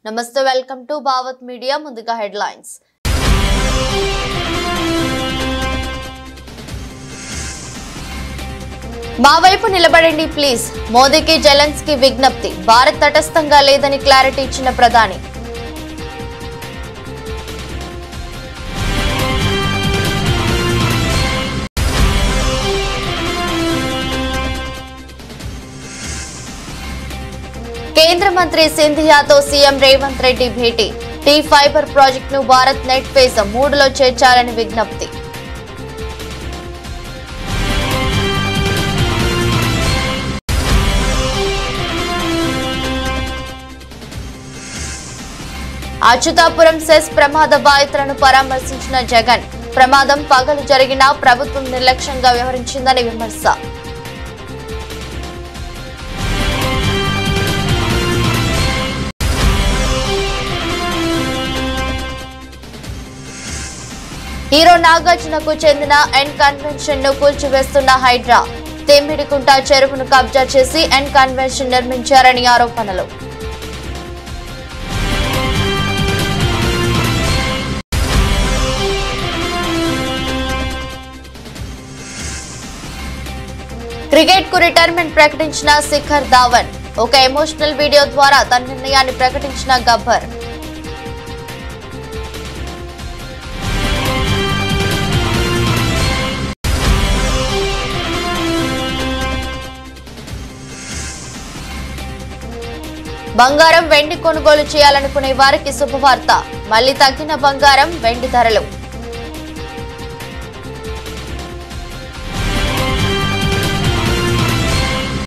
నమస్తే, welcome to Bhavat media. ముందుగా headlines. మా వైపు నిలబడండి ప్లీజ్, మోదీకి జెలెన్స్కీ విజ్ఞప్తి. భారత్ తటస్థంగా లేదని క్లారిటీ ఇచ్చిన ప్రధాని. కేంద్ర మంత్రి సింధియాతో సీఎం రేవంత్ రెడ్డి భేటీ. టీ ఫైబర్ ప్రాజెక్టును భారత్ నెట్ ఫేజ్ 3లో చేర్చాలని విజ్ఞప్తి. అచ్యుతాపురం సెస్ ప్రమాద బాధితులను పరామర్శించిన జగన్. ప్రమాదం పగలు జరిగినా ప్రభుత్వం నిర్లక్ష్యంగా వ్యవహరించిందని విమర్శ. హీరో నాగార్జునకు చెందిన ఎన్ కన్వెన్షన్ ను కూల్చివేస్తున్న హైడ్రా. తెమ్మిడికుంట చెరువును కబ్జా చేసి ఎన్ కన్వెన్షన్ నిర్మించారని ఆరోపణలు. క్రికెట్ కు రిటైర్మెంట్ ప్రకటించిన శిఖర్ ధావన్. ఒక ఎమోషనల్ వీడియో ద్వారా తన నిర్ణయాన్ని ప్రకటించిన గబ్బర్. బంగారం, వెండి కొనుగోలు చేయాలనుకునే వారికి శుభవార్త. మళ్లీ తగ్గిన బంగారం, వెండి ధరలు.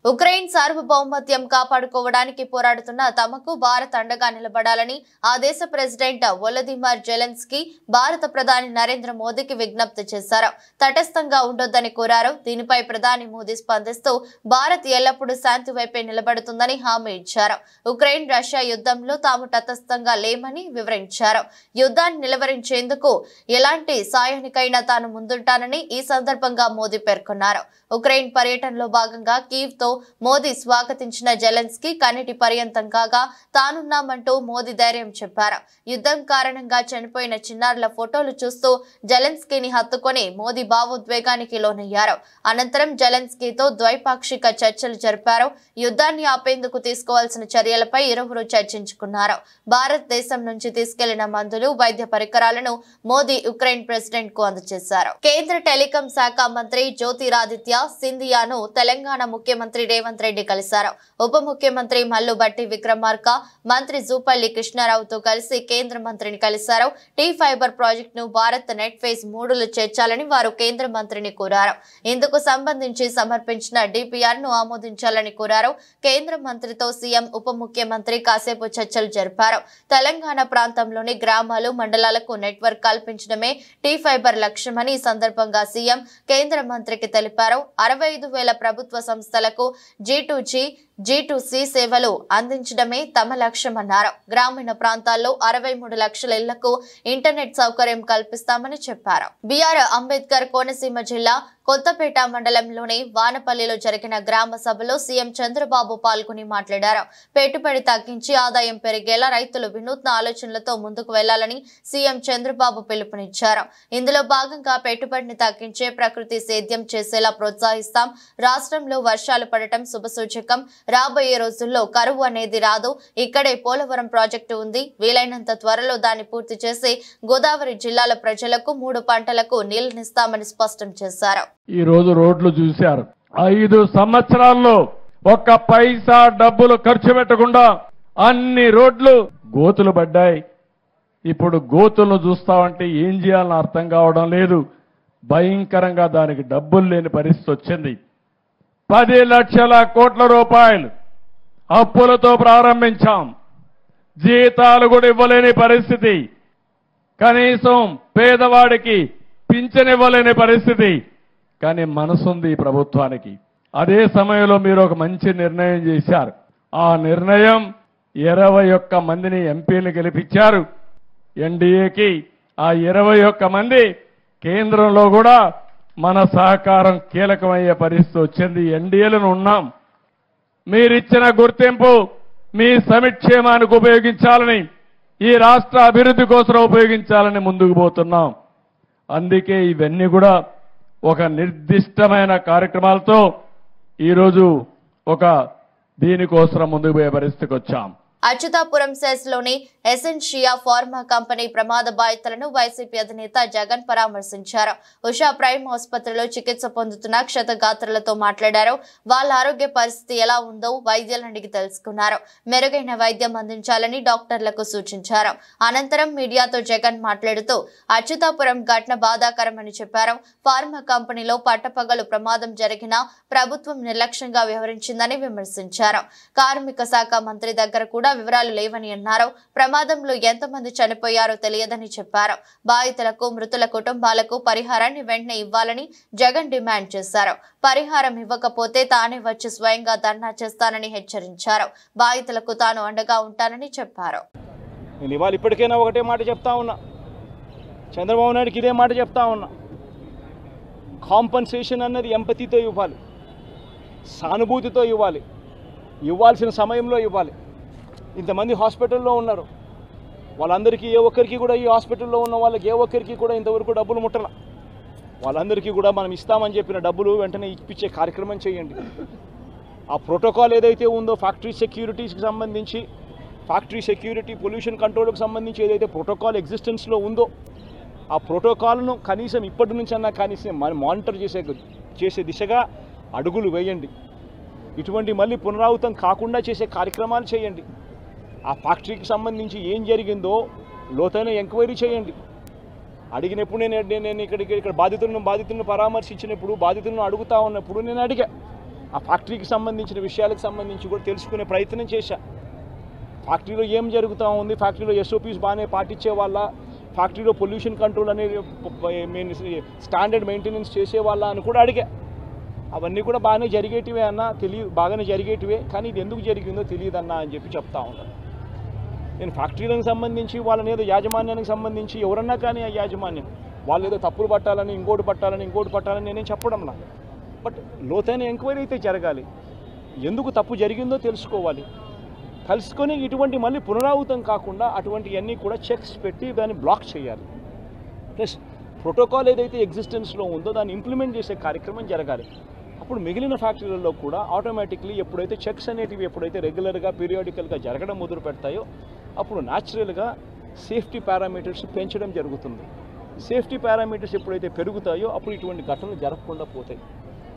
ఉక్రెయిన్ సార్వభౌమత్యం కాపాడుకోవడానికి పోరాడుతున్న తమకు భారత్ అండగా నిలబడాలని ఆ దేశ ప్రెసిడెంట్ వొలోదిమిర్ జెలెన్స్కీ భారత ప్రధాని నరేంద్ర మోదీకి విజ్ఞప్తి చేశారు. తటస్థంగా ఉండొద్దని కోరారు. దీనిపై ప్రధాని మోదీ స్పందిస్తూ భారత్ ఎల్లప్పుడూ శాంతి వైపే నిలబడుతుందని హామీ ఇచ్చారు. ఉక్రెయిన్ రష్యా యుద్ధంలో తాము తటస్థంగా లేమని వివరించారు. యుద్ధాన్ని నిలువరించేందుకు ఎలాంటి సాయానికైనా తాను ముందుంటానని ఈ సందర్భంగా మోదీ పేర్కొన్నారు. ఉక్రెయిన్ పర్యటనలో భాగంగా కీవ్ తో మోదీ స్వాగతించిన జెలెన్స్కీ కన్నీటి పర్యంతం కాగా తానున్నామంటూ మోదీ ధైర్యం చెప్పారు. యుద్ధం కారణంగా చనిపోయిన చిన్నారుల ఫోటోలు చూస్తూ జెలెన్స్కీని హత్తుకొని మోదీ భావోద్వేగానికి లోనయ్యారు. అనంతరం జెలెన్స్కీతో ద్వైపాక్షిక చర్చలు జరిపారు. యుద్ధాన్ని ఆపేందుకు తీసుకోవాల్సిన చర్యలపై ఇరువురు చర్చించుకున్నారు. భారతదేశం నుంచి తీసుకెళ్లిన మందులు, వైద్య పరికరాలను మోదీ ఉక్రెయిన్ ప్రెసిడెంట్ కు అందజేశారు. కేంద్ర టెలికాం శాఖ మంత్రి జ్యోతిరాదిత్య సింధియాను తెలంగాణ ముఖ్యమంత్రి రేవంత్ రెడ్డి కలిశారు. ఉప ముఖ్యమంత్రి మల్లు భట్టి విక్రమార్క, మంత్రి జూపల్లి కృష్ణారావుతో కలిసి కేంద్ర మంత్రిని కలిశారు. టీ ఫైబర్ ప్రాజెక్టును భారత్ నెట్ ఫేజ్ 3లో చేర్చాలని వారు కేంద్ర మంత్రిని కోరారు. ఇందుకు సంబంధించి సమర్పించిన డిపిఆర్ ను ఆమోదించాలని కోరారు. కేంద్ర మంత్రితో సీఎం, ఉప ముఖ్యమంత్రి కాసేపు చర్చలు జరిపారు. తెలంగాణ ప్రాంతంలోని గ్రామాలు, మండలాలకు నెట్వర్క్ కల్పించడమే టీ ఫైబర్ లక్ష్యమని ఈ సందర్భంగా సీఎం కేంద్ర మంత్రికి తెలిపారు. 65,000 ప్రభుత్వ సంస్థలకు G2G, G2C సేవలు అందించడమే తమ లక్ష్యమన్నారు. గ్రామీణ ప్రాంతాల్లో 63 లక్షల ఇళ్లకు ఇంటర్నెట్ సౌకర్యం కల్పిస్తామని చెప్పారు. బిఆర్ అంబేద్కర్ కోనసీమ జిల్లా కొత్తపేట మండలంలోని వానపల్లిలో జరిగిన గ్రామ సభలో సీఎం చంద్రబాబు పాల్గొని మాట్లాడారు. పెట్టుబడి తగ్గించి ఆదాయం పెరిగేలా రైతులు వినూత్న ఆలోచనలతో ముందుకు వెళ్లాలని సీఎం చంద్రబాబు పిలుపునిచ్చారు. ఇందులో భాగంగా పెట్టుబడిని తగ్గించే, ప్రకృతి సేద్యం చేసేలా ప్రోత్సహిస్తాం. రాష్ట్రంలో వర్షాలు పడటం శుభసూచకం. రాబోయే రోజుల్లో కరువు అనేది రాదు. ఇక్కడే పోలవరం ప్రాజెక్టు ఉంది. వీలైనంత త్వరలో దాన్ని పూర్తి చేసి గోదావరి జిల్లాల ప్రజలకు 3 పంటలకు నీళ్లనిస్తామని స్పష్టం చేశారు. ఈ రోజు రోడ్లు చూశారు. 5 సంవత్సరాల్లో ఒక్క పైసా డబ్బులు ఖర్చు పెట్టకుండా అన్ని రోడ్లు గోతులు పడ్డాయి. ఇప్పుడు గోతులను చూస్తామంటే ఏం చేయాలని అర్థం కావడం లేదు. భయంకరంగా దానికి డబ్బులు లేని పరిస్థితి వచ్చింది. 10 లక్షల కోట్ల రూపాయలు అప్పులతో ప్రారంభించాం. జీతాలు కూడా ఇవ్వలేని పరిస్థితి. కనీసం పేదవాడికి పింఛన్ ఇవ్వలేని పరిస్థితి. కానీ మనసుంది ఈ ప్రభుత్వానికి. అదే సమయంలో మీరు ఒక మంచి నిర్ణయం చేశారు. ఆ నిర్ణయం 21 మందిని ఎంపీలు గెలిపించారు ఎన్డీఏకి. ఆ 21 మంది కేంద్రంలో కూడా మన సహకారం కీలకమయ్యే పరిస్థితి వచ్చింది. ఎన్డీఏలను ఉన్నాం. మీరిచ్చిన గుర్తింపు మీ సంక్షేమానికి ఉపయోగించాలని, ఈ రాష్ట్ర అభివృద్ధి కోసం ఉపయోగించాలని ముందుకు పోతున్నాం. అందుకే ఇవన్నీ కూడా ఒక నిర్దిష్టమైన కార్యక్రమాలతో ఈరోజు ఒక దీనికోసం ముందుకు పోయే పరిస్థితికి వచ్చాం. అచ్యుతాపురం సెస్ లోని ఎసెన్షియా ఫార్మా కంపెనీ ప్రమాద బాధితులను వైసీపీ అధినేత జగన్ పరామర్శించారు. ఉషా ప్రైమ్ ఆసుపత్రిలో చికిత్స పొందుతున్న క్షతగాత్రులతో మాట్లాడారు. వాళ్ళ ఆరోగ్య పరిస్థితి ఎలా ఉందో వైద్యులను అడిగి తెలుసుకున్నారు. మెరుగైన వైద్యం అందించాలని డాక్టర్లకు సూచించారు. అనంతరం మీడియాతో జగన్ మాట్లాడుతూ అచ్యుతాపురం ఘటన బాధాకరమని చెప్పారు. ఫార్మా కంపెనీలో పట్టపగలు ప్రమాదం జరిగినా ప్రభుత్వం నిర్లక్ష్యంగా వ్యవహరించిందని విమర్శించారు. కార్మిక శాఖ మంత్రి దగ్గర కూడా వివరాలు లేవని అన్నారు. ప్రమాదంలో ఎంతమంది చనిపోయారో తెలియదని చెప్పారు. బాధితులకు, మృతుల కుటుంబాలకు పరిహారాన్ని వెంటనే ఇవ్వాలని జగన్ డిమాండ్ చేశారు. పరిహారం ఇవ్వకపోతే తానే వచ్చి స్వయంగా ధర్నా చేస్తానని హెచ్చరించారు. బాధితులకు తాను అండగా ఉంటానని చెప్పారు. నేను ఇవాళ ఇప్పటికైనా ఒకటే మాట చెప్తా ఉన్నా, చంద్రబాబు నాయుడుకి ఇదే మాట చెప్తా ఉన్నా. కాంపన్సేషన్ అన్నది ఎంపతితో ఇవ్వాలి, సానుభూతితో ఇవ్వాలి, ఇవ్వాల్సిన సమయంలో ఇవ్వాలి. ఇంతమంది హాస్పిటల్లో ఉన్నారు, వాళ్ళందరికీ ఏ ఒక్కరికి కూడా, ఈ హాస్పిటల్లో ఉన్న వాళ్ళకి ఏ ఒక్కరికి కూడా ఇంతవరకు డబ్బులు ముట్టల. వాళ్ళందరికీ కూడా మనం ఇస్తామని చెప్పిన డబ్బులు వెంటనే ఇప్పించే కార్యక్రమం చేయండి. ఆ ప్రోటోకాల్ ఏదైతే ఉందో ఫ్యాక్టరీ సెక్యూరిటీస్కి సంబంధించి, ఫ్యాక్టరీ సెక్యూరిటీ, పొల్యూషన్ కంట్రోల్కి సంబంధించి ఏదైతే ప్రోటోకాల్ ఎగ్జిస్టెన్స్లో ఉందో ఆ ప్రోటోకాల్ను కనీసం ఇప్పటి నుంచి అన్నా కనీసం మానిటర్ చేసే దిశగా అడుగులు వేయండి. ఇటువంటి మళ్ళీ పునరావృతం కాకుండా చేసే కార్యక్రమాలు చేయండి. ఆ ఫ్యాక్టరీకి సంబంధించి ఏం జరిగిందో లోతైన ఎంక్వైరీ చేయండి. అడిగినప్పుడు నేను ఇక్కడ బాధితులను పరామర్శించినప్పుడు, బాధితులను అడుగుతా ఉన్నప్పుడు నేను అడిగా, ఆ ఫ్యాక్టరీకి సంబంధించిన విషయాలకు సంబంధించి కూడా తెలుసుకునే ప్రయత్నం చేశా. ఫ్యాక్టరీలో ఏం జరుగుతూ ఉంది, ఫ్యాక్టరీలో SOPs బాగానే పాటించే వాళ్ళ, ఫ్యాక్టరీలో పొల్యూషన్ కంట్రోల్ అనేది స్టాండర్డ్ మెయింటెనెన్స్ చేసేవాళ్ళ అని కూడా అడిగా. అవన్నీ కూడా బాగానే జరిగేటివే అన్న, బాగానే జరిగేటివే, కానీ ఇది ఎందుకు జరిగిందో తెలియదన్నా అని చెప్పి చెప్తా ఉన్నాను. నేను ఫ్యాక్టరీలకు సంబంధించి వాళ్ళని ఏదో యాజమాన్యానికి సంబంధించి ఎవరన్నా కానీ ఆ యాజమాన్యం వాళ్ళు ఏదో తప్పులు పట్టాలని, ఇంకోటి పట్టాలని నేనేం చెప్పడం నా. బట్ లోతైన ఎంక్వైరీ అయితే జరగాలి. ఎందుకు తప్పు జరిగిందో తెలుసుకోవాలి. తెలుసుకొని ఇటువంటి మళ్ళీ పునరావృతం కాకుండా అటువంటివన్నీ కూడా చెక్స్ పెట్టి దాన్ని బ్లాక్ చేయాలి. ప్లస్ ప్రోటోకాల్ ఏదైతే ఎగ్జిస్టెన్స్లో ఉందో దాన్ని ఇంప్లిమెంట్ చేసే కార్యక్రమం జరగాలి. అప్పుడు మిగిలిన ఫ్యాక్టరీలలో కూడా ఆటోమేటిక్లీ ఎప్పుడైతే చెక్స్ అనేటివి ఎప్పుడైతే రెగ్యులర్గా, పీరియాడికల్గా జరగడం మొదలు పెడతాయో అప్పుడు న్యాచురల్గా సేఫ్టీ పారామీటర్స్ పెంచడం జరుగుతుంది. సేఫ్టీ పారామీటర్స్ ఎప్పుడైతే పెరుగుతాయో అప్పుడు ఇటువంటి ఘటనలు జరగకుండా పోతాయి.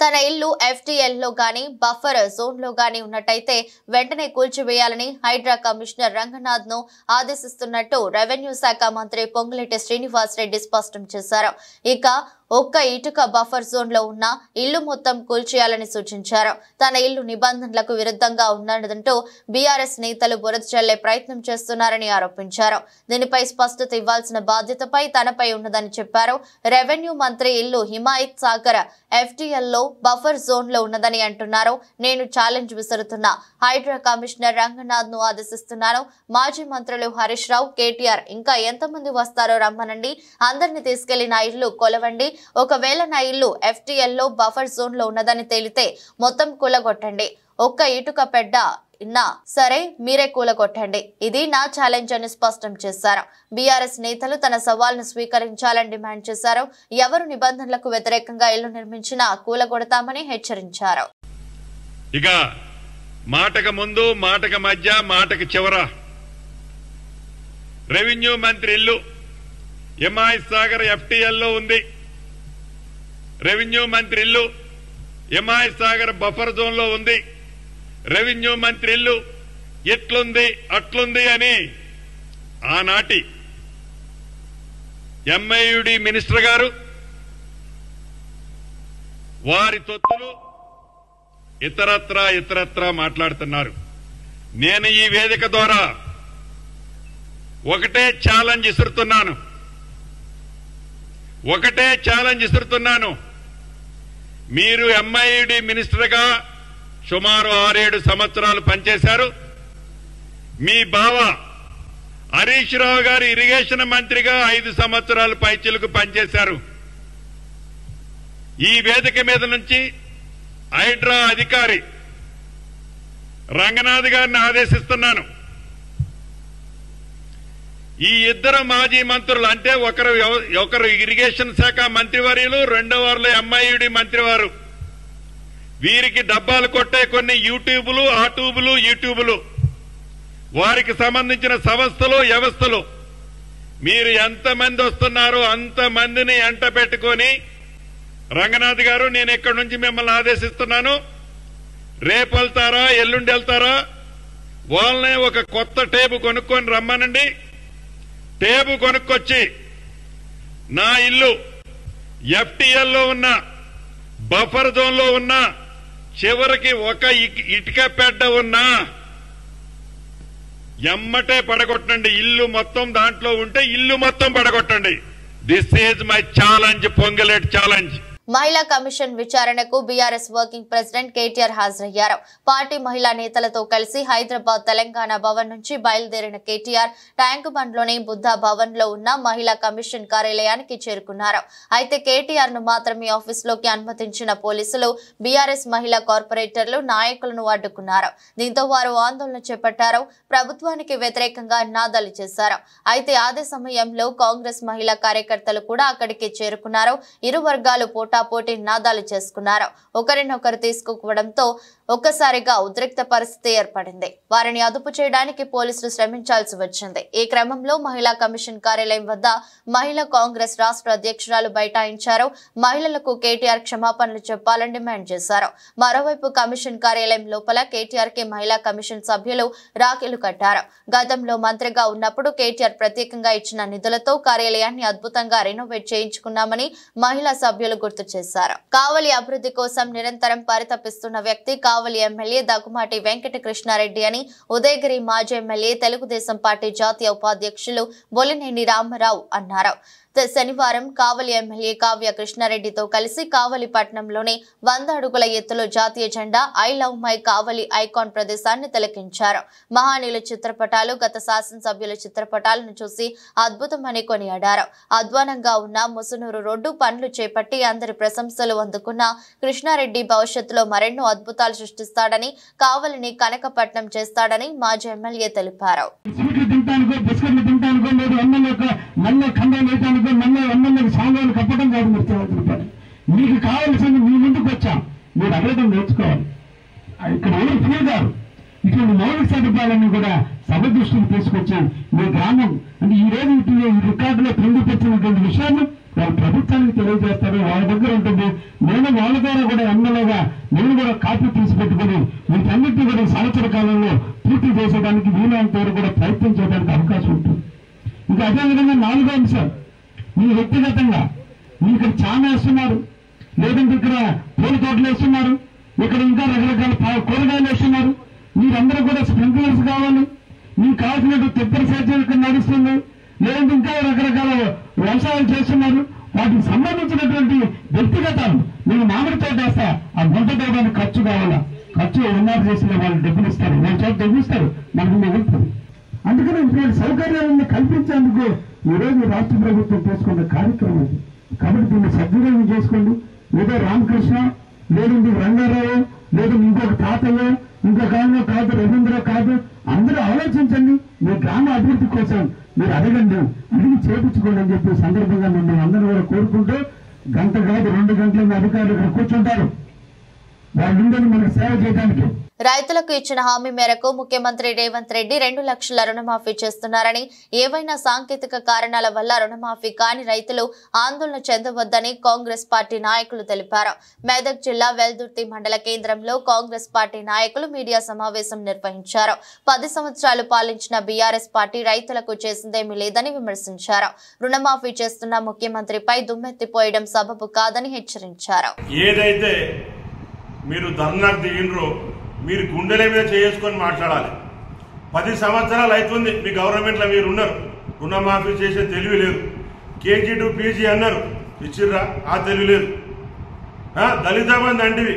తన ఇల్లు FTL లో గాని బఫర్ జోన్ లో గాని ఉన్నట్టయితే వెంటనే కూల్చివేయాలని హైడ్రా కమిషనర్ రంగనాథ్ ను ఆదేశిస్తున్నట్టు రెవెన్యూ శాఖ మంత్రి పొంగులేటి శ్రీనివాస్ రెడ్డి స్పష్టం చేశారు. ఇక ఒక్క ఇటుక బఫర్ జోన్ లో ఉన్న ఇల్లు మొత్తం కూల్చేయాలని సూచించారు. తన ఇల్లు నిబంధనలకు విరుద్ధంగా ఉన్నదంటూ బీఆర్ఎస్ నేతలు బురద చల్లే ప్రయత్నం చేస్తున్నారని ఆరోపించారు. దీనిపై స్పష్టత ఇవ్వాల్సిన బాధ్యతపై తనపై ఉన్నదని చెప్పారు. రెవెన్యూ మంత్రి ఇల్లు హిమాయత్ సాగర్ FTL లో బఫర్ జోన్ లో ఉన్నదని అంటున్నారు. నేను ఛాలెంజ్ విసురుతున్నా. హైడ్రా కమిషనర్ రంగనాథ్ ను ఆదేశిస్తున్నాను. మాజీ మంత్రులు హరీష్ రావు, KTR ఇంకా ఎంతమంది వస్తారో రమ్మనండి. అందరిని తీసుకెళ్లి నా ఇల్లు కొలవండి. ఒకవేళ నా ఇల్లు FTL లో బఫర్ జోన్ లో ఉన్నదని తేలితే మొత్తం కూలగొట్టండి. ఒక్క ఇటుక పెడ్డ ఇన్నా సరే మీరే కూలగొట్టండి. ఇది నా ఛాలెంజ్ అని స్పష్టం చేశారు. బీఆర్ఎస్ నేతలు తన సవాల్ను స్వీకరించాలని డిమాండ్ చేశారు. ఎవరు నిబంధనలకు వ్యతిరేకంగా ఇల్లు నిర్మించినా కూలగొడతామని హెచ్చరించారు. ఇక మాటకు ముందు, మాటకు మధ్య, మాటకు చివర రెవెన్యూ మంత్రి ఇల్లు హిమాయత్ సాగర్ FTL లో ఉంది. రెవెన్యూ మంత్రి ఇల్లు హిమాయత్ సాగర్ బఫర్ జోన్ లో ఉంది. రెవెన్యూ మంత్రి ఇల్లు ఇట్లుంది అట్లుంది అని ఆనాటి MIUD మినిస్టర్ గారు వారి తొత్తులు ఇతరత్రా మాట్లాడుతున్నారు. నేను ఈ వేదిక ద్వారా ఒకటే ఛాలెంజ్ ఇస్తున్నాను. మీరు MIUD మినిస్టర్గా సుమారు 6-7 సంవత్సరాలు పనిచేశారు. మీ బావ హరీష్ రావు గారు ఇరిగేషన్ మంత్రిగా 5 సంవత్సరాలు పైచిలకు పనిచేశారు. ఈ వేదిక మీద నుంచి హైడ్రా అధికారి రంగనాథ్ గారిని ఆదేశిస్తున్నాను. ఈ ఇద్దరు మాజీ మంత్రులు అంటే ఒకరు ఇరిగేషన్ శాఖ మంత్రివర్యులు, రెండో వారిలో ఎంఐయుడి మంత్రివారు, వీరికి డబ్బాలు కొట్టే కొన్ని యూట్యూబులు, యూట్యూబులు, వారికి సంబంధించిన సంస్థలు, వ్యవస్థలు, మీరు ఎంతమంది వస్తున్నారో అంతమందిని ఎంట పెట్టుకొని, రంగనాథ్ గారు నేను ఇక్కడి నుంచి మిమ్మల్ని ఆదేశిస్తున్నాను, రేపు వెళ్తారా ఎల్లుండి వెళ్తారా, వాళ్ళనే ఒక కొత్త టేబు కొనుక్కొని రమ్మనండి. టేబు కొనుక్కొచ్చి నా ఇల్లు ఎఫ్టీఎల్లో ఉన్న బఫర్ జోన్ లో ఉన్న చివరికి ఒక ఇటుక పెడ్డ ఉన్నా ఎమ్మటే పడగొట్టండి. ఇల్లు మొత్తం దాంట్లో ఉంటే ఇల్లు మొత్తం పడగొట్టండి. This is my challenge, Ponguleti challenge. మహిళా కమిషన్ విచారణకు బీఆర్ఎస్ వర్కింగ్ ప్రెసిడెంట్ కేటీఆర్ హాజరయ్యారు. పార్టీ మహిళా నేతలతో కలిసి హైదరాబాద్ తెలంగాణ భవన్ నుంచి బయలుదేరిన కేటీఆర్ ట్యాంక్ బండ్లోని బుద్ధ భవన్ లో ఉన్న మహిళా కమిషన్ కార్యాలయానికి చేరుకున్నారు. అయితే కేటీఆర్ ను మాత్రమే ఆఫీసులోకి అనుమతించిన పోలీసులు బీఆర్ఎస్ మహిళా కార్పొరేటర్లు నాయకులను అడ్డుకున్నారు. దీంతో వారు ఆందోళన చేపట్టారు. ప్రభుత్వానికి వ్యతిరేకంగా నినాదాలు చేశారు. అయితే అదే సమయంలో కాంగ్రెస్ మహిళా కార్యకర్తలు కూడా అక్కడికి చేరుకున్నారు. ఇరు వర్గాలు పోటాపోటీ నినాదాలు చేసుకున్నారు. ఒకరినొకరు తీసుకోవడంతో ఒక్కసారిగా ఉద్రిక్త పరిస్థితి ఏర్పడింది. వారిని అదుపు చేయడానికి పోలీసులు శ్రమించాల్సి వచ్చింది. ఈ క్రమంలో మహిళా కమిషన్ కార్యాలయం వద్ద మహిళా కాంగ్రెస్ రాష్ట్ర అధ్యక్షురాలు బైఠాయించారు. మహిళలకు కేటీఆర్ క్షమాపణలు చెప్పాలని డిమాండ్ చేశారు. మరోవైపు కమిషన్ కార్యాలయం లోపల కేటీఆర్ కి మహిళా కమిషన్ సభ్యులు రాఖీలు కట్టారు. గతంలో మంత్రిగా ఉన్నప్పుడు కేటీఆర్ ప్రత్యేకంగా ఇచ్చిన నిధులతో కార్యాలయాన్ని అద్భుతంగా రెనోవేట్ చేయించుకున్నామని మహిళా సభ్యులు గుర్తు చేశారు. కావలి అభివృద్ధి కోసం నిరంతరం పరితపిస్తున్న వ్యక్తి కావలి ఎమ్మెల్యే దగ్గుమాటి వెంకట కృష్ణారెడ్డి అని ఉదయగిరి మాజీ ఎమ్మెల్యే తెలుగుదేశం పార్టీ జాతీయ ఉపాధ్యక్షులు బొలినేని రామారావు అన్నారు. శనివారం కావలి ఎమ్మెల్యే కావ్య కృష్ణారెడ్డితో కలిసి కావలి పట్టణంలోని 100 అడుగుల ఎత్తులో జాతీయ జెండా I love my Kavali icon ప్రదేశాన్ని తిలకించారు. మహానీయుల చిత్రపటాలు, గత శాసనసభ్యుల చిత్రపటాలను చూసి అద్భుతమని కొనియాడారు. అధ్వానంగా ఉన్న ముసునూరు రోడ్డు పనులు చేపట్టి అందరి ప్రశంసలు అందుకున్న కృష్ణారెడ్డి భవిష్యత్తులో మరెన్నో అద్భుతాలు సృష్టిస్తాడని, కావలిని కనకపట్నం చేస్తాడని మాజీ ఎమ్మెల్యే తెలిపారు. కప్పడం కాదు ముఖ్యమంత్రి, మీకు కావాల్సింది మీ ముందుకు వచ్చాం, మీరు అడగడం నేర్చుకోవాలి. ఇక్కడ ఎవరు ఫ్రీ గారు ఇటువంటి మౌలిక సదుపాయాలన్నీ కూడా సభ దృష్టికి తీసుకొచ్చి మీ గ్రామం అంటే ఈ రోజు ఈ రికార్డులో పొందుపరిచినటువంటి విషయాన్ని వాళ్ళు ప్రభుత్వానికి తెలియజేస్తారు. వాళ్ళ దగ్గర ఉంటుంది. నేను వాళ్ళ ద్వారా కూడా ఎమ్మెల్యేగా నేను కూడా కాపీ తీసి పెట్టుకుని వీటన్నిటిని కూడా సంవత్సర కాలంలో పూర్తి చేసేయడానికి వీలైనంత వరకు కూడా ప్రయత్నం చేయడానికి అవకాశం ఉంటుంది. ఇంకా అదేవిధంగా 4వ అంశం, మీ వ్యక్తిగతంగా మీరు ఇక్కడ చామ వేస్తున్నారు, లేదంటే ఇక్కడ పూల తోటలు వేస్తున్నారు, ఇక్కడ ఇంకా రకరకాల కూరగాయలు వేస్తున్నారు. మీరందరూ కూడా స్ప్రింక్లర్స్ కావాలి, మీకు కావాల్సినట్టు తెప్పరి సేద్యం ఇక్కడ నడుస్తుంది, లేదంటే ఇంకా రకరకాల వ్యవసాయాలు చేస్తున్నారు. వాటికి సంబంధించినటువంటి వ్యక్తిగతాలు మీరు మామిడి తోట వేస్తా ఆ గుంట తోటానికి ఖర్చు కావాలా, ఖర్చు ఉన్నారు చేసిన వాళ్ళు డబ్బులు ఇస్తారు, వాళ్ళ చోట డబ్బులు మనకు మిగులుతుంది. అందుకని ఇటువంటి సౌకర్యాలను కల్పించేందుకు ఈరోజు రాష్ట్ర ప్రభుత్వం తీసుకున్న కార్యక్రమం ఇది. కాబట్టి దీన్ని సద్వినియోగం చేసుకోండి. ఏదో రామకృష్ణ, లేదంటే రంగారావు, లేదా ఇంకొక తాతయ్య, ఇంకొక ఆయన కాదు, రవీంద్ర కాదు, అందరూ ఆలోచించండి. మీ గ్రామ అభివృద్ధి కోసం మీరు అడగండి, అడిగి చేపించుకోండి అని చెప్పి సందర్భంగా మిమ్మల్ని అందరూ కూడా కోరుకుంటూ, గంట కాదు 2 గంటల అధికారులు ఇక్కడ కూర్చుంటారు, వాళ్ళందరినీ మనకు సేవ చేయడానికి. రైతులకు ఇచ్చిన హామీ మేరకు ముఖ్యమంత్రి రేవంత్ రెడ్డి 2 లక్షల రుణమాఫీ చేస్తున్నారని, ఏవైనా సాంకేతిక కారణాల వల్ల రుణమాఫీ కాని రైతులు ఆందోళన చెందవద్దని కాంగ్రెస్ పార్టీ నాయకులు తెలిపారు. మెదక్ జిల్లా వెల్దుర్తి మండల కేంద్రంలో కాంగ్రెస్ పార్టీ నాయకులు మీడియా సమావేశం నిర్వహించారు. 10 సంవత్సరాలు పాలించిన బీఆర్ఎస్ పార్టీ రైతులకు చేసిందేమీ లేదని విమర్శించారు. రుణమాఫీ చేస్తున్న ముఖ్యమంత్రిపై దుమ్మెత్తిపోయడం సబబు కాదని హెచ్చరించారు. ఏదైతే మీరు ధర్నాకు దిగినరో మీరు గుండెల మీద చేసుకొని మాట్లాడాలి. 10 సంవత్సరాలు అవుతుంది మీ గవర్నమెంట్లో మీరు ఉన్నారు, రుణమాఫీ చేసే తెలివి లేదు. కేజీ టు పీజీ అన్నారు, ఇచ్చిర్రా? ఆ తెలివి లేదు. దళిత బంధు అంటివి,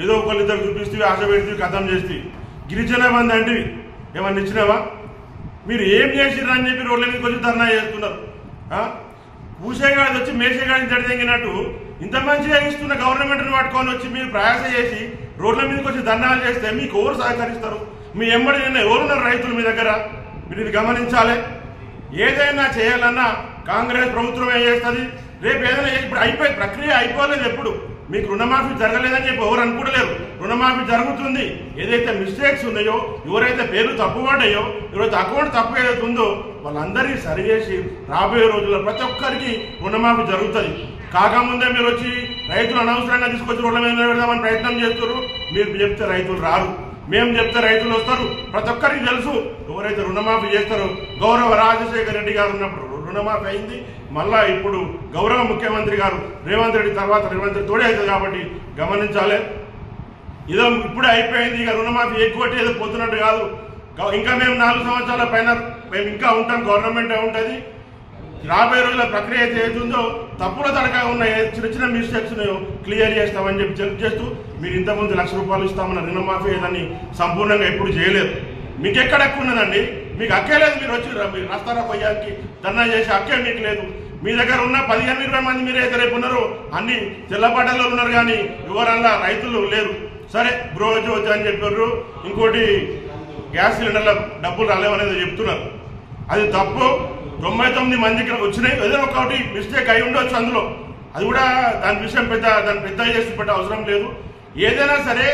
ఏదో ఒకళ్ళిద్దరు చూపిస్తే ఆశ పెడితే కథం చేస్తే. గిరిజన బంధు అంటివి, ఏమన్నా ఇచ్చినావా? మీరు ఏం చేసిర్రా అని చెప్పి రోడ్ల మీద కొంచెం ధర్నా చేస్తున్నారు. పూసేగాడి వచ్చి మేసేగాడిని తడిదెంగినట్టు ఇంత మంచిగా ఇస్తున్న గవర్నమెంట్ని పట్టుకొని వచ్చి మీరు ప్రయాస చేసి రోడ్ల మీదకి వచ్చి ధర్నాలు చేస్తే మీకు ఎవరు సహకరిస్తారు? మీ ఎమ్మడి నిన్న ఎవరున్నారు రైతులు మీ దగ్గర? మీరు ఇది గమనించాలి. ఏదైనా చేయాలన్నా కాంగ్రెస్ ప్రభుత్వం ఏం చేస్తుంది? రేపు ఏదైనా ఇప్పుడు అయిపోయి ప్రక్రియ అయిపోలేదు. ఎప్పుడు మీకు రుణమాఫీ జరగలేదని చెప్పి ఎవరు అనుకోలేరు. రుణమాఫీ జరుగుతుంది. ఏదైతే మిస్టేక్స్ ఉన్నాయో, ఎవరైతే పేర్లు తప్పుపడ్డాయో, ఎవరైతే అకౌంట్ తప్పు ఏదైతే ఉందో వాళ్ళందరినీ సరిచేసి రాబోయే రోజుల్లో ప్రతి ఒక్కరికి రుణమాఫీ జరుగుతుంది. కాకముందే మీరు వచ్చి రైతులు అనవసరంగా తీసుకొచ్చి రోడ్ల మీద పెడదామని ప్రయత్నం చేస్తారు. మీరు చెప్తే రైతులు రారు, మేము చెప్తే రైతులు వస్తారు. ప్రతి ఒక్కరికి తెలుసు ఎవరైతే రుణమాఫీ చేస్తారో. గౌరవ రాజశేఖర రెడ్డి గారు ఉన్నప్పుడు రుణమాఫీ అయింది. మళ్ళా ఇప్పుడు గౌరవ ముఖ్యమంత్రి గారు రేవంత్ రెడ్డి తర్వాత రేవంత్ రెడ్డి తోడే అవుతుంది. కాబట్టి గమనించాలి. ఇదో ఇప్పుడే అయిపోయింది. ఇక రుణమాఫీ ఎక్కువ ఏదో పోతున్నట్టు కాదు. ఇంకా మేము 4 సంవత్సరాల పైన మేము ఇంకా ఉంటాం. గవర్నమెంటే ఉంటుంది. రాబోయే రోజుల ప్రక్రియ అయితే ఏతుందో తప్పుల తడక ఉన్న చిన్న చిన్న మిస్టేక్స్ క్లియర్ చేస్తామని చెప్పి చెక్ చేస్తూ, మీరు ఇంతకుముందు ₹1,00,000 ఇస్తామన్న రుణమాఫీ ఏదని సంపూర్ణంగా ఎప్పుడు చేయలేదు. మీకు ఎక్కడ ఎక్కువ ఉన్నదండి? మీకు హక్కే లేదు. మీరు వచ్చి మీరు రాస్తారా పోయానికి ధర్నా చేసి హక్కే మీకు లేదు. మీ దగ్గర ఉన్న 15-20 మంది మీరైతే రేపు ఉన్నారు, అన్ని తెల్లబడ్డలో ఉన్నారు, కానీ ఎవరన్నా రైతులు లేరు. సరే గృహజ్యోతి అని చెప్పారు, ఇంకోటి గ్యాస్ సిలిండర్ల డబ్బులు రాలేవనేది చెప్తున్నారు. అది తప్పు. 99 మందికి వచ్చినాయి. ఏదో ఒకటి మిస్టేక్ అయి ఉండొచ్చు అందులో. అది కూడా దాని విషయం దాన్ని పెద్ద చేసి పెట్టే అవసరం లేదు. ఏదైనా సరే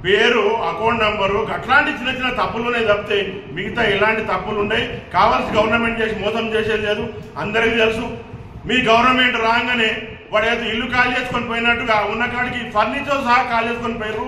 పేరు, అకౌంట్ నంబరు అట్లాంటి చిన్న చిన్న తప్పులునే తప్పితే మిగతా ఎలాంటి తప్పులు ఉన్నాయి. కావాల్సి గవర్నమెంట్ చేసి మోసం చేసేది లేదు. అందరికీ తెలుసు. మీ గవర్నమెంట్ రాగానే వాడు ఏదో ఇల్లు ఖాళీ చేసుకొని పోయినట్టుగా ఉన్న కాడికి ఫర్నిచర్ సహా ఖాళీ చేసుకొని పోయారు.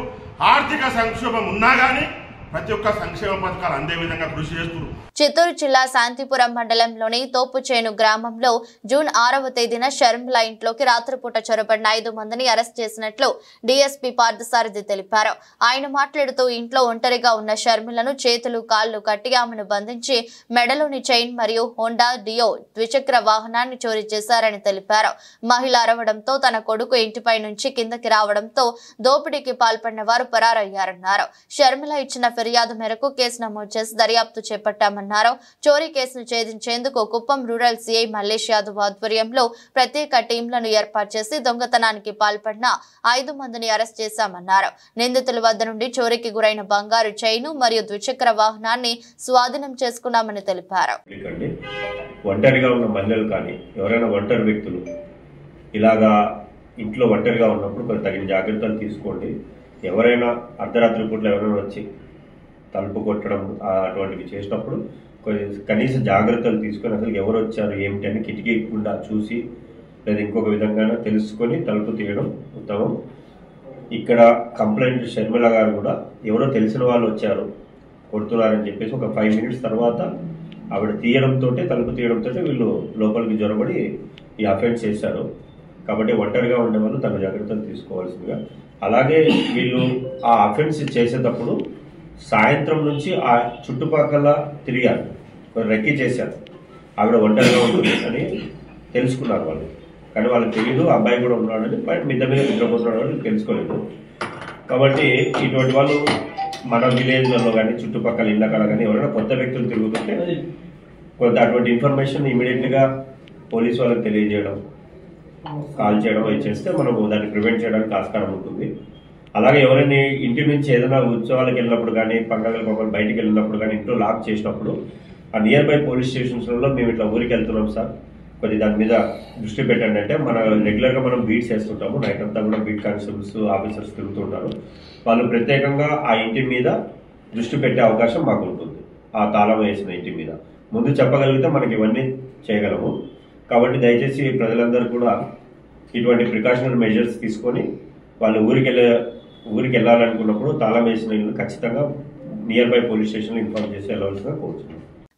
ఆర్థిక సంక్షోభం ఉన్నా కానీ ప్రతి ఒక్క సంక్షేమ పథకాలు అందే విధంగా కృషి చేస్తున్నారు. చిత్తూరు జిల్లా శాంతిపురం మండలంలోని తోపుచేను గ్రామంలో జూన్ 6వ తేదీన షర్మిల ఇంట్లోకి రాత్రిపూట చొరబడిన 5 మందిని అరెస్ట్ చేసినట్లు డీఎస్పీ పార్థసారథి తెలిపారు. ఆయన మాట్లాడుతూ ఇంట్లో ఒంటరిగా ఉన్న షర్మిలను చేతులు కాళ్లు కట్టి ఆమెను బంధించి మెడలోని చైన్ మరియు హోండా డియో ద్విచక్ర వాహనాన్ని చోరీ చేశారని తెలిపారు. మహిళ అరవడంతో తన కొడుకు ఇంటిపై నుంచి కిందకి రావడంతో దోపిడీకి పాల్పడిన వారు పరారయ్యారన్నారు. షర్మిల ఇచ్చిన ఫిర్యాదు మేరకు కేసు నమోదు చేసి దర్యాప్తు చేపట్టామన్నారు. చోరీ కేసును ఛేదించేందుకు కుప్పం రూరల్ సీఐ మల్లేష్ యాదవ్ ఆధ్వర్యంలో ప్రత్యేక టీంలను ఏర్పాటు చేసి దొంగతనానికి పాల్పడిన 5 మందిని అరెస్ట్ చేశామన్నారు. నిందితుల వద్ద నుండి చోరీకి గురైన బంగారు చైను మరియు ద్విచక్ర వాహనాన్ని స్వాధీనం చేసుకున్నామని తెలిపారు. ఒంటరిగా ఉన్న మహిళలు కానీ ఎవరైనా ఒంటరి వ్యక్తులు ఇలాగా ఇంట్లో ఒంటరిగా ఉన్నప్పుడు తగిన జాగ్రత్తలు తీసుకోండి. ఎవరైనా అర్ధరాత్రి పూట్ల ఎవరైనా వచ్చి తలుపు కొట్టడం అటువంటివి చేసినప్పుడు కనీస జాగ్రత్తలు తీసుకొని అసలు ఎవరు వచ్చారు ఏమిటి అని కిటికీ గుండా చూసి లేదా ఇంకొక విధంగా తెలుసుకొని తలుపు తీయడం ఉత్తమం. ఇక్కడ కంప్లైంట్ షర్మిల గారు కూడా ఎవరో తెలిసిన వాళ్ళు వచ్చారు కొడుతున్నారని చెప్పేసి ఒక 5 మినిట్స్ తర్వాత ఆవిడ తీయడంతో తలుపు తీయడంతో వీళ్ళు లోపలికి జొరబడి ఈ అఫెన్స్ చేశారు. కాబట్టి ఒంటరిగా ఉండే వాళ్ళు తన జాగ్రత్తలు తీసుకోవాల్సిందిగా. అలాగే వీళ్ళు ఆ అఫెన్స్ చేసేటప్పుడు సాయంత్రం నుంచి ఆ చుట్టుపక్కల తిరిగారు, రెక్కి చేశారు. ఆవిడ ఒంటరిగా ఉంటుంది అని తెలుసుకున్నారు వాళ్ళు, కానీ వాళ్ళకి తెలియదు అబ్బాయి కూడా ఉన్నాడని. బట్ మిద్ద మీద నిద్రపోతున్నాడు అని తెలుసుకోలేదు. కాబట్టి ఇటువంటి వాళ్ళు మన విలేజ్లలో కానీ చుట్టుపక్కల ఇళ్ళ కాడ కానీ ఎవరైనా కొత్త వ్యక్తులు తిరుగుతుంటే కొంత అటువంటి ఇన్ఫర్మేషన్ ఇమీడియట్గా పోలీసు వాళ్ళకి తెలియజేయడం, కాల్ చేయడం అవి చేస్తే మనము దాన్ని ప్రివెంట్ చేయడానికి ఆస్కారం ఉంటుంది. అలాగే ఎవరైనా ఇంటి నుంచి ఏదైనా ఉత్సవాలకు వెళ్ళినప్పుడు కానీ పండుగలకు బయటికి వెళ్ళినప్పుడు కానీ ఇంట్లో లాక్ చేసినప్పుడు ఆ నియర్ బై పోలీస్ స్టేషన్స్లో మేము ఇట్లా ఊరికి వెళ్తున్నాం సార్, కొద్ది దాని మీద దృష్టి పెట్టండి అంటే మన రెగ్యులర్గా మనం బీట్స్ వేస్తుంటాము. నైట్ అంతా కూడా బీట్ కానిస్టేబుల్స్ ఆఫీసర్స్ తిరుగుతుంటారు. వాళ్ళు ప్రత్యేకంగా ఆ ఇంటి మీద దృష్టి పెట్టే అవకాశం మాకు ఉంటుంది. ఆ తాళం వేసిన ఇంటి మీద ముందు చెప్పగలిగితే మనకి ఇవన్నీ చేయగలము. కాబట్టి దయచేసి ప్రజలందరూ కూడా ఇటువంటి ప్రికాషనరీ మెజర్స్ తీసుకొని వాళ్ళు ఊరికి వెళ్ళాలనుకున్నప్పుడు తాళం వేసిన ఇల్లు ఖచ్చితంగా near by police station inform చేసి వెళ్ళవలసిందిగా కోరుతున్నాం.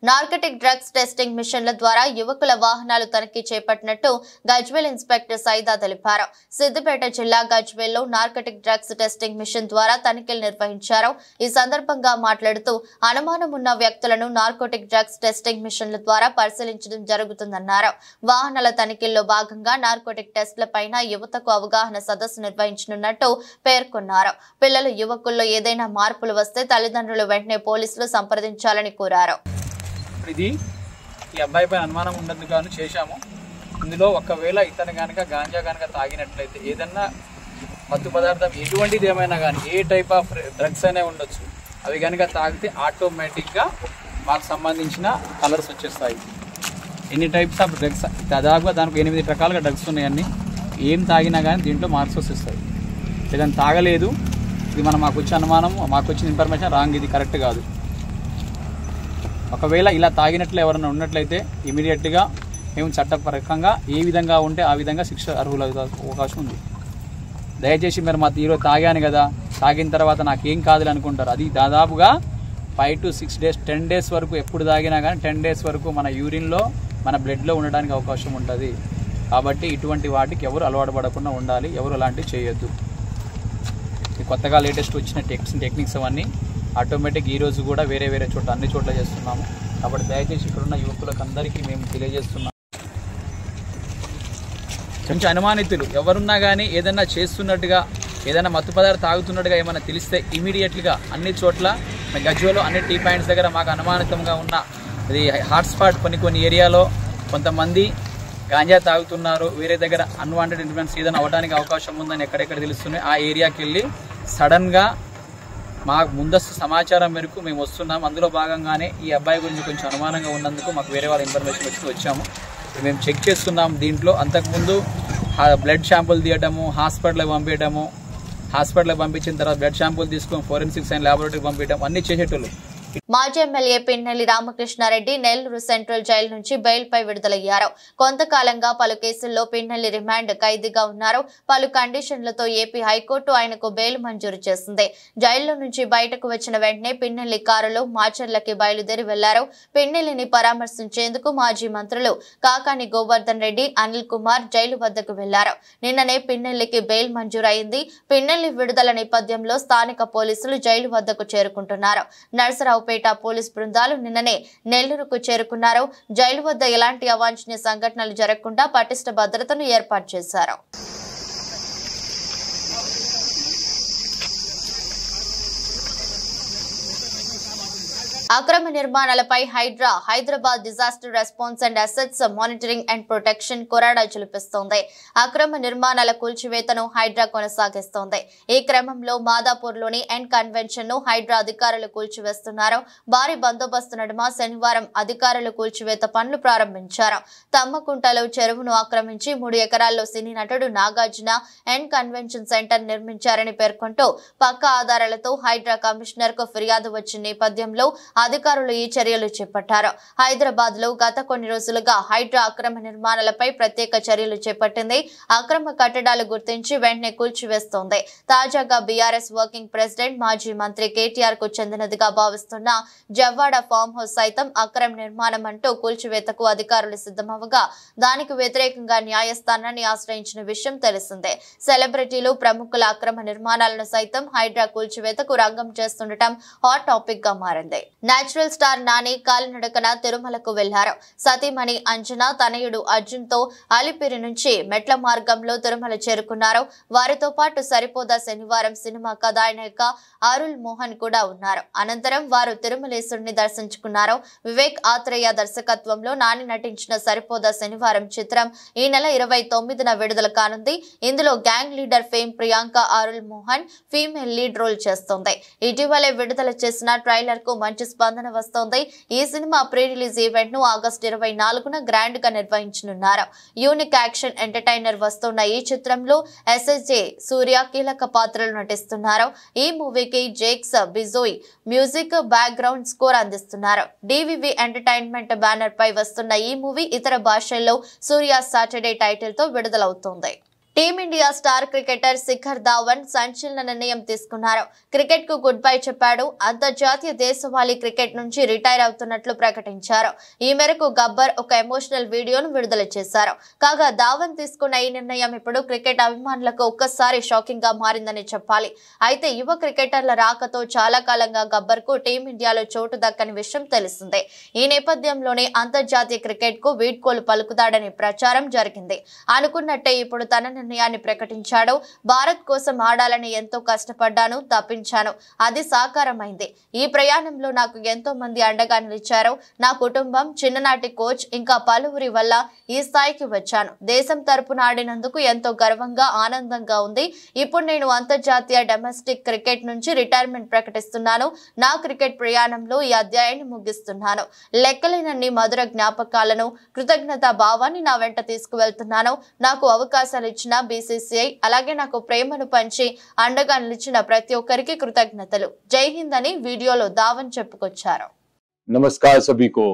నార్కటిక్ డ్రగ్స్ టెస్టింగ్ మిషన్ల ద్వారా యువకుల వాహనాలు తనిఖీ చేపట్టినట్టు గజ్వేల్ ఇన్స్పెక్టర్ సైదా తెలిపారు. సిద్దిపేట జిల్లా గజ్వేల్లో నార్కటిక్ డ్రగ్స్ టెస్టింగ్ మిషన్ ద్వారా తనిఖీలు నిర్వహించారు. ఈ సందర్భంగా మాట్లాడుతూ అనుమానం ఉన్న వ్యక్తులను నార్కోటిక్ డ్రగ్స్ టెస్టింగ్ మిషన్ల ద్వారా పరిశీలించడం జరుగుతుందన్నారు. వాహనాల తనిఖీల్లో భాగంగా నార్కోటిక్ టెస్టులపైన యువతకు అవగాహన సదస్సు నిర్వహించనున్నట్టు పేర్కొన్నారు. పిల్లలు యువకుల్లో ఏదైనా మార్పులు వస్తే తల్లిదండ్రులు వెంటనే పోలీసులు సంప్రదించాలని కోరారు. ఇది ఈ అబ్బాయిపై అనుమానం ఉన్నందుకు గాను చేశాము. ఇందులో ఒకవేళ ఇతను కనుక గాంజా కనుక తాగినట్లయితే ఏదన్నా మత్తు పదార్థం ఎటువంటిది ఏమైనా కానీ ఏ టైప్ ఆఫ్ డ్రగ్స్ అయినా ఉండొచ్చు, అవి కనుక తాగితే ఆటోమేటిక్గా మాకు సంబంధించిన కలర్స్ వచ్చేస్తాయి. ఎన్ని టైప్స్ ఆఫ్ డ్రగ్స్, దాదాపుగా దానికి 8 రకాలుగా డ్రగ్స్ ఉన్నాయన్నీ. ఏం తాగినా కానీ దీంట్లో మార్క్స్ వస్తాయి. ఏదైనా తాగలేదు, ఇది మాకు వచ్చే అనుమానం, మాకు వచ్చిన ఇన్ఫర్మేషన్ రాంగ్, ఇది కరెక్ట్ కాదు. ఒకవేళ ఇలా తాగినట్లు ఎవరైనా ఉన్నట్లయితే ఇమీడియట్గా మేము చట్టపరంగా ఏ విధంగా ఉంటే ఆ విధంగా శిక్ష అర్హుల అవకాశం ఉంది. దయచేసి మీరు ఈరోజు తాగాను కదా, తాగిన తర్వాత నాకేం కాదులే అనుకుంటారు. అది దాదాపుగా 5 to 6 days 10 days వరకు ఎప్పుడు తాగినా కానీ 10 days వరకు మన యూరిన్లో మన బ్లడ్లో ఉండడానికి అవకాశం ఉంటుంది. కాబట్టి ఇటువంటి వాటికి ఎవరు అలవాటు పడకుండా ఉండాలి, ఎవరు అలాంటివి చేయొద్దు. కొత్తగా లేటెస్ట్ వచ్చిన టెక్నిక్స్ అవన్నీ ఆటోమేటిక్ ఈరోజు కూడా వేరే చోట అన్ని చోట్ల చేస్తున్నాము. కాబట్టి దయచేసి ఇక్కడున్న యువకులకు అందరికీ మేము తెలియజేస్తున్నాం, కొంచెం అనుమానితులు ఎవరున్నా కానీ ఏదైనా చేస్తున్నట్టుగా, ఏదైనా మత్తు పదార్థం తాగుతున్నట్టుగా ఏమైనా తెలిస్తే ఇమీడియట్గా అన్ని చోట్ల గజ్వేల్లో అన్ని టీ పాయింట్స్ దగ్గర మాకు అనుమానితంగా ఉన్న అది హాట్స్పాట్ కొన్ని ఏరియాలో కొంతమంది గాంజా తాగుతున్నారు, వేరే దగ్గర అన్వాంటెడ్ ఇన్ఫ్లుయెన్స్ ఏదైనా అవ్వడానికి అవకాశం ఉందని ఎక్కడెక్కడ తెలుస్తున్నాయి. ఆ ఏరియాకి వెళ్ళి సడన్గా మాకు ముందస్తు సమాచారం మేరకు మేము వస్తున్నాం. అందులో భాగంగానే ఈ అబ్బాయి గురించి కొంచెం అనుమానంగా ఉన్నందుకు మాకు వేరే వాళ్ళ ఇన్ఫర్మేషన్ వచ్చాము. మేము చెక్ చేస్తున్నాం. దీంట్లో అంతకుముందు బ్లడ్ శాంపుల్ తీయడము, హాస్పిటల్కి పంపించడము, హాస్పిటల్కి పంపించిన తర్వాత బ్లడ్ శాంపుల్ తీసుకొని ఫోరెన్సిక్స్ అండ్ ల్యాబొరేటరీకి పంపించడం అన్ని చేసేటోళ్ళు. మాజీ MLA Pinnelli Ramakrishna Reddy Nellore central jail నుంచి బెయిల్పై విడుదలయ్యారు. కొంతకాలంగా పలు కేసుల్లో పిన్నెల్లి రిమాండ్ ఖైదీగా ఉన్నారు. పలు కండిషన్లతో ఏపీ హైకోర్టు ఆయనకు బెయిల్ మంజూరు చేసింది. జైల్లో నుంచి బయటకు వచ్చిన వెంటనే పిన్నెల్లి కారులో మాచర్లకి బయలుదేరి వెళ్లారు. పిన్నెల్లిని పరామర్శించేందుకు మాజీ మంత్రులు కాకాని గోవర్ధన్ రెడ్డి, అనిల్ కుమార్ జైలు వద్దకు వెళ్లారు. నిన్ననే పిన్నెల్లికి బెయిల్ మంజూరైంది. పిన్నెల్లి విడుదల నేపథ్యంలో స్థానిక పోలీసులు జైలు వద్దకు చేరుకుంటున్నారు. నర్సరావుపేట పోలీస్ బృందాలు నిన్ననే నెల్లూరుకు చేరుకున్నారు. జైలు వద్ద ఎలాంటి అవాంఛనీయ సంఘటనలు జరగకుండా పటిష్ట భద్రతను ఏర్పాటు చేశారు. అక్రమ నిర్మాణాలపై Hyderabad disaster response and assets monitoring and protection కొరాడా చులిపిస్తోంది. అక్రమ నిర్మాణాల కూల్చివేతను హైడ్రా కొనసాగిస్తోంది. ఈ క్రమంలో మాదాపూర్లోని ఎన్ కన్వెన్షన్ ను హైడ్రా అధికారులు కూల్చివేస్తున్నారు. భారీ బందోబస్తు నడుమ శనివారం అధికారులు కూల్చివేత పనులు ప్రారంభించారు. తమ్మకుంటలో చెరువును ఆక్రమించి 3 ఎకరాల్లో సినీ నటుడు నాగార్జున ఎన్ కన్వెన్షన్ సెంటర్ నిర్మించారని పేర్కొంటూ పక్క ఆధారాలతో హైడ్రా కమిషనర్ కు ఫిర్యాదు వచ్చిన నేపథ్యంలో అధికారులు ఈ చర్యలు చేపట్టారు. హైదరాబాద్ లో గత కొన్ని రోజులుగా హైడ్రా అక్రమ నిర్మాణాలపై ప్రత్యేక చర్యలు చేపట్టింది. అక్రమ కట్టడాలు గుర్తించి వెంటనే కూల్చివేస్తోంది. తాజాగా బీఆర్ఎస్ వర్కింగ్ ప్రెసిడెంట్ మాజీ మంత్రి కేటీఆర్ కు చెందినదిగా భావిస్తున్న జవ్వాడ ఫామ్ హౌస్ సైతం అక్రమ నిర్మాణం అంటూ కూల్చివేతకు అధికారులు సిద్ధమవగా దానికి వ్యతిరేకంగా న్యాయస్థానాన్ని ఆశ్రయించిన విషయం తెలిసిందే. సెలబ్రిటీలు, ప్రముఖుల అక్రమ నిర్మాణాలను సైతం హైడ్రా కూల్చివేతకు రంగం చేస్తుండటం హాట్ టాపిక్ గా మారింది. నేచురల్ స్టార్ నాని కాలినడకన తిరుమలకు వెళ్లారు. సతీమణి అంజనా, తనయుడు అర్జున్ తో అలిపిరి నుంచి మెట్ల మార్గంలో తిరుమల చేరుకున్నారు. వారితో పాటు సరిపోదా శనివారం సినిమా కథానాయక అరుల్ మోహన్ కూడా ఉన్నారు. అనంతరం వారు తిరుమలేశ్వరుని దర్శించుకున్నారు. వివేక్ ఆత్రేయ దర్శకత్వంలో నాని నటించిన సరిపోదా శనివారం చిత్రం ఈ నెల 29న విడుదల కానుంది. ఇందులో gang leader fame Priyanka Arul Mohan female lead role చేస్తోంది. ఇటీవలే విడుదల చేసిన ట్రైలర్ కు మంచి స్పందన వస్తోంది. ఈ సినిమా ప్రీ రిలీజ్ ఈవెంట్ ను ఆగస్టు 24న గ్రాండ్ గా నిర్వహించనున్నారు. యూనిక్ యాక్షన్ ఎంటర్టైనర్ వస్తున్న ఈ చిత్రంలో ఎస్ఎస్జే సూర్య కీలక పాత్రలు నటిస్తున్నారు. ఈ మూవీకి Jakes Bejoy music, background score అందిస్తున్నారు. డివివి ఎంటర్టైన్మెంట్ బ్యానర్ పై వస్తున్న ఈ మూవీ ఇతర భాషల్లో సూర్య సాటర్డే టైటిల్ తో విడుదలవుతోంది. Team India star cricketer Shikhar Dhawan సంచలన నిర్ణయం తీసుకున్నారు. క్రికెట్ కు గుడ్ బై చెప్పాడు. అంతర్జాతీయ దేశవాళీ క్రికెట్ నుంచి రిటైర్ అవుతున్నట్లు ప్రకటించారు. ఈ మేరకు గబ్బర్ ఒక ఎమోషనల్ వీడియోను విడుదల చేశారు. కాగా ధావన్ తీసుకున్న ఈ నిర్ణయం ఇప్పుడు క్రికెట్ అభిమానులకు ఒక్కసారి షాకింగ్ గా మారిందని చెప్పాలి. అయితే యువ క్రికెటర్ల రాకతో చాలా కాలంగా గబ్బర్ కు టీమిండియాలో చోటు దక్కని విషయం తెలిసిందే. ఈ నేపథ్యంలోనే అంతర్జాతీయ క్రికెట్ కు వీడ్కోలు పలుకుతాడని ప్రచారం జరిగింది. అనుకున్నట్టే ఇప్పుడు తన నిర్ణయాన్ని ప్రకటించాడో భారత్ కోసం ఆడాలని ఎంతో కష్టపడ్డాను, తప్పించాను. అది సాకారమైంది. ఈ ప్రయాణంలో నాకు ఎంతో మంది అండగా నిలిచారు. నా కుటుంబం, చిన్ననాటి కోచ్ ఇంకా పలువురి వల్ల ఈ స్థాయికి వచ్చాను. దేశం తరపున ఆడినందుకు ఎంతో గర్వంగా, ఆనందంగా ఉంది. ఇప్పుడు నేను అంతర్జాతీయ డొమెస్టిక్ క్రికెట్ నుంచి రిటైర్మెంట్ ప్రకటిస్తున్నాను. నా క్రికెట్ ప్రయాణంలో ఈ అధ్యాయాన్ని ముగిస్తున్నాను. లెక్కలేనన్ని మధుర జ్ఞాపకాలను, కృతజ్ఞతా భావాన్ని నా వెంట తీసుకువెళ్తున్నాను. నాకు అవకాశాలు ఇచ్చిన బీసీసీఐ, అలాగే నాకు ప్రేమను పంచి అండగా నిలిచిన ప్రతి ఒక్కరికి కృతజ్ఞతలు. జై హింద్ అని వీడియోలో ధావన్ చెప్పుకొచ్చారు. नमस्कार सभी को।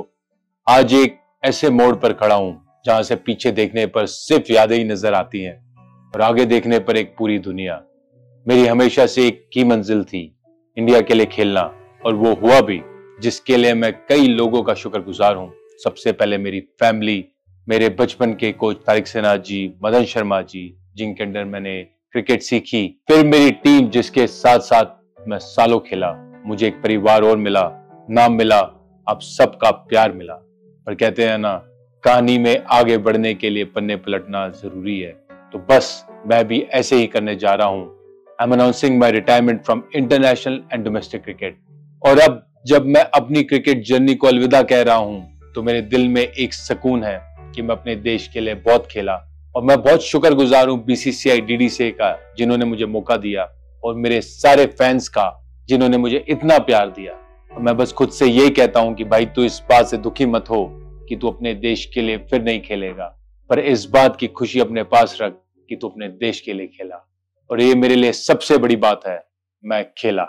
आज एक ऐसे मोड़ पर खड़ा हूं जहां से पीछे देखने पर सिर्फ यादें ही नजर आती हैं और आगे देखने पर एक पूरी दुनिया। मेरी हमेशा से एक ही मंजिल थी, इंडिया के लिए खेलना, और वो हुआ भी, जिसके लिए मैं कई लोगों का शुक्रगुजार हूं। सबसे पहले मेरी फैमिली, मेरे बचपन के कोच तारिक सेना जी, मदन शर्मा जी, जिनके अंडर मैंने क्रिकेट सीखी, फिर मेरी टीम जिसके साथ साथ मैं सालों खेला। मुझे एक परिवार और मिला, नाम मिला, आप सबका प्यार मिला। पर कहते हैं ना, कहानी में आगे बढ़ने के लिए पन्ने पलटना जरूरी है, तो बस मैं भी ऐसे ही करने जा रहा हूं। I am announcing my retirement from international and domestic cricket. और अब जब मैं अपनी क्रिकेट जर्नी को अलविदा कह रहा हूं, तो मेरे दिल में एक सुकून है कि मैं अपने देश के लिए बहुत खेला, और मैं बहुत शुक्रगुजार हूं बीसीसीआई डीडीसीए का, जिन्होंने मुझे मौका दिया, और मेरे सारे फैंस का, जिन्होंने मुझे इतना प्यार दिया। मैं बस खुद से यही कहता हूं कि भाई, तू इस बात से दुखी मत हो कि तू अपने देश के लिए फिर नहीं खेलेगा, पर इस बात की खुशी अपने पास रख कि तू अपने देश के लिए खेला। और ये मेरे लिए सबसे बड़ी बात है, मैं खेला।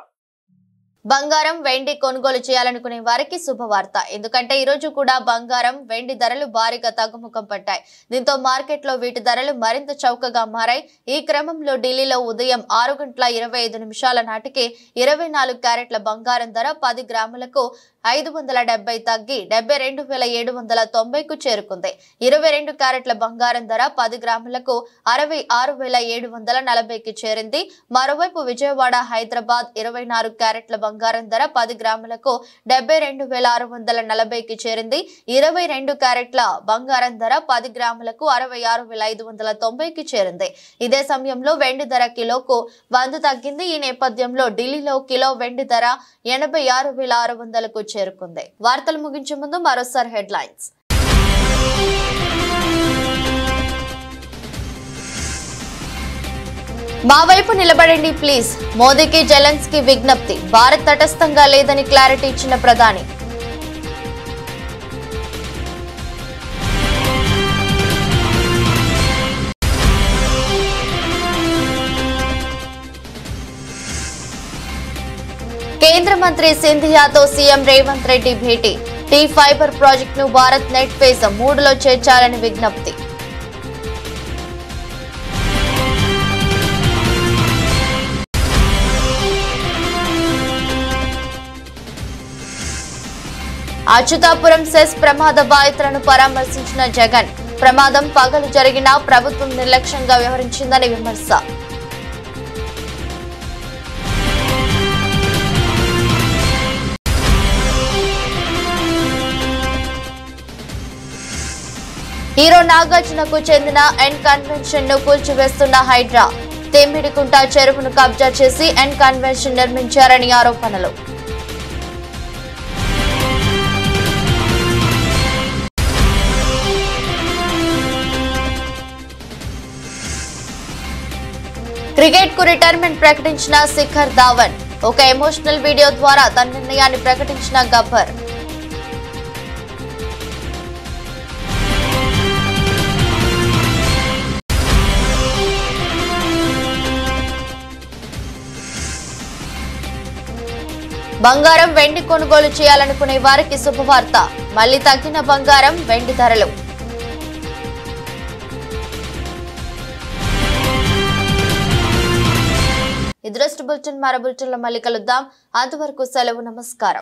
బంగారం, వెండి కొనుగోలు చేయాలనుకునే వారికి శుభవార్త. ఎందుకంటే ఈ రోజు కూడా బంగారం, వెండి ధరలు భారీగా తగ్గుముఖం పట్టాయి. దీంతో మార్కెట్లో వీటి ధరలు మరింత చౌకగా మారాయి. ఈ క్రమంలో ఢిల్లీలో ఉదయం 6:25 నాటికి 24 క్యారెట్ల బంగారం ధర 10 గ్రాములకు 570 తగ్గి 72,790కు చేరుకుంది. 22 క్యారెట్ల బంగారం ధర 10 గ్రాములకు 66,740కి చేరింది. మరోవైపు విజయవాడ, హైదరాబాద్ 24 క్యారెట్ల బంగారం ధర 10 గ్రాములకు 72,640కి చేరింది. 22 క్యారెట్ల బంగారం ధర 10 గ్రాములకు 66,590కి చేరింది. ఇదే సమయంలో వెండి ధర కిలోకు 100 తగ్గింది. ఈ నేపథ్యంలో ఢిల్లీలో కిలో వెండి ధర 86,600కు చేరుకుంది. వార్తలు ముగించే ముందు మరోసారి హెడ్లైన్స్. మా వైపు నిలబడండి ప్లీజ్, మోదీకి జెలెన్స్కీ విజ్ఞప్తి. భారత్ తటస్థంగా లేదని క్లారిటీ ఇచ్చిన ప్రధాని. కేంద్ర మంత్రి సింధియాతో సీఎం రేవంత్ రెడ్డి భేటీ. టీ ఫైబర్ ప్రాజెక్టును భారత్ నెట్ ఫేజ్ 3లో చేర్చాలని విజ్ఞప్తి. అచ్యుతాపురం సెస్ ప్రమాద బాధితులను పరామర్శించిన జగన్. ప్రమాదం పగలు జరిగినా ప్రభుత్వం నిర్లక్ష్యంగా వ్యవహరించిందని విమర్శ. హీరో నాగార్జునకు చెందిన ఎన్ కన్వెన్షన్ ను కూల్చివేస్తున్న హైడ్రా. తెమ్మిడికుంట చెరువును కబ్జా చేసి ఎన్ కన్వెన్షన్ నిర్మించారని ఆరోపణలు. క్రికెట్ కు రిటైర్మెంట్ ప్రకటించిన శిఖర్ ధావన్. ఒక ఎమోషనల్ వీడియో ద్వారా తన నిర్ణయాన్ని ప్రకటించిన గబ్బర్. బంగారం, వెండి కొనుగోలు చేయాలనుకునే వారికి శుభవార్త. మళ్లీ తగ్గిన బంగారం, వెండి ధరలు. ఇది బులెటిన్. మరో బులెటిన్లో మళ్ళీ కలుద్దాం. అంతవరకు సెలవు. నమస్కారం.